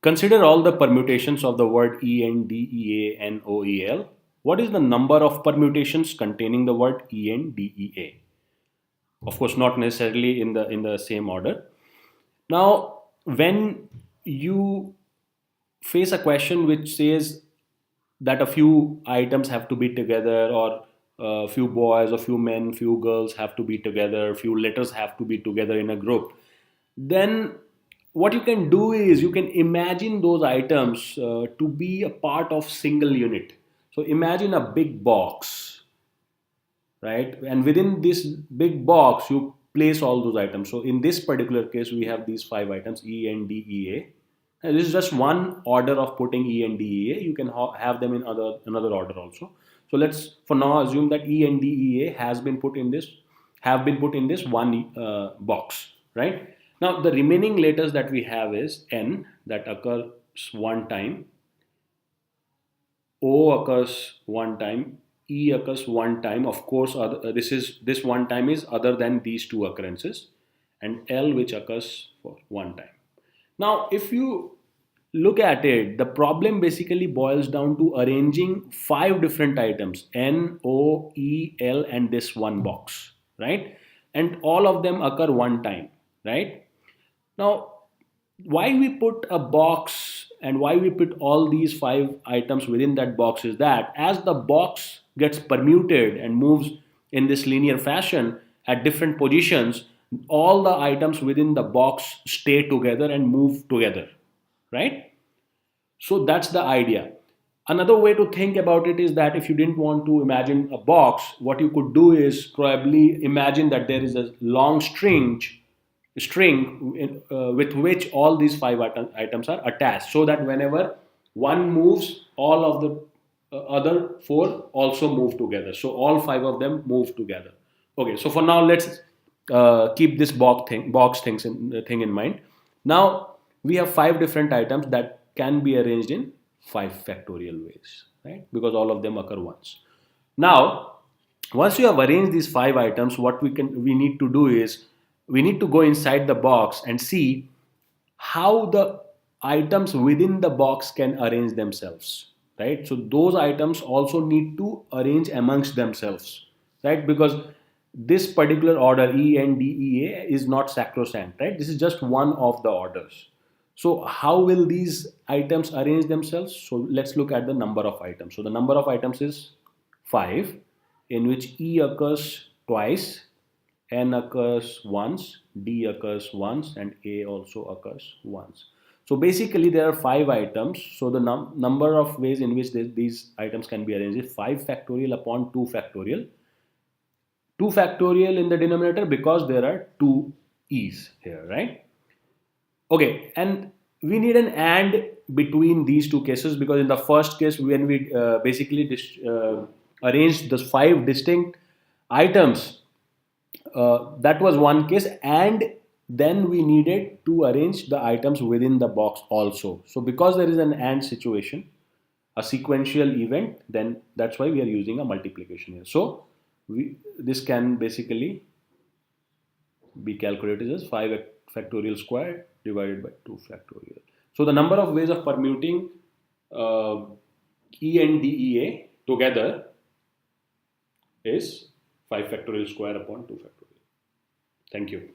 Consider all the permutations of the word E N D E A N O E L. What is the number of permutations containing the word E N D E A? Of course, not necessarily in the same order. Now, when you face a question which says that a few items have to be together, or a few boys, a few men, few girls have to be together, few letters have to be together in a group, then what you can do is you can imagine those items to be a part of single unit. So imagine a big box, right? And within this big box, you place all those items. So in this particular case, we have these five items: E, N, D, E, A. And this is just one order of putting E, N, D, E, A. You can have them in another order also. So let's for now assume that E, N, D, E, A has been put in this have been put in this one box, right? Now the remaining letters that we have is N, that occurs one time, O occurs one time, E occurs one time. Of course, this one time is other than these two occurrences, and L, which occurs for one time. Now, if you look at it, the problem basically boils down to arranging five different items: N, O, E, L, and this one box, right? And all of them occur one time, right? Now, why we put a box and why we put all these five items within that box is that as the box gets permuted and moves in this linear fashion at different positions, all the items within the box stay together and move together, right? So that's the idea. Another way to think about it is that if you didn't want to imagine a box, what you could do is probably imagine that there is a long string with which all these five items are attached, so that whenever one moves, all of the other four also move together. So all five of them move together. Okay, so for now, let's keep this thing in mind. Now we have five different items that can be arranged in 5 factorial ways, right? Because all of them occur once. Now, once you have arranged these five items, what we need to do is we need to go inside the box and see how the items within the box can arrange themselves, right? So those items also need to arrange amongst themselves, right? Because this particular order E, N, D, E, A is not sacrosanct, right? This is just one of the orders. So how will these items arrange themselves? So let's look at the number of items. So the number of items is 5, in which E occurs twice, N occurs once, D occurs once, and A also occurs once. So basically there are 5 items. So the number of ways in which these items can be arranged is 5 factorial upon 2 factorial. 2 factorial in the denominator because there are 2 E's here, right? Okay, and we need an and between these two cases, because in the first case, when we basically arranged the 5 distinct items, that was one case, and then we needed to arrange the items within the box also. So because there is an and situation, a sequential event, then that's why we are using a multiplication here. So this can basically be calculated as 5 factorial squared divided by 2 factorial. So the number of ways of permuting uh, E and DEA together is 5 factorial square upon 2 factorial. Thank you.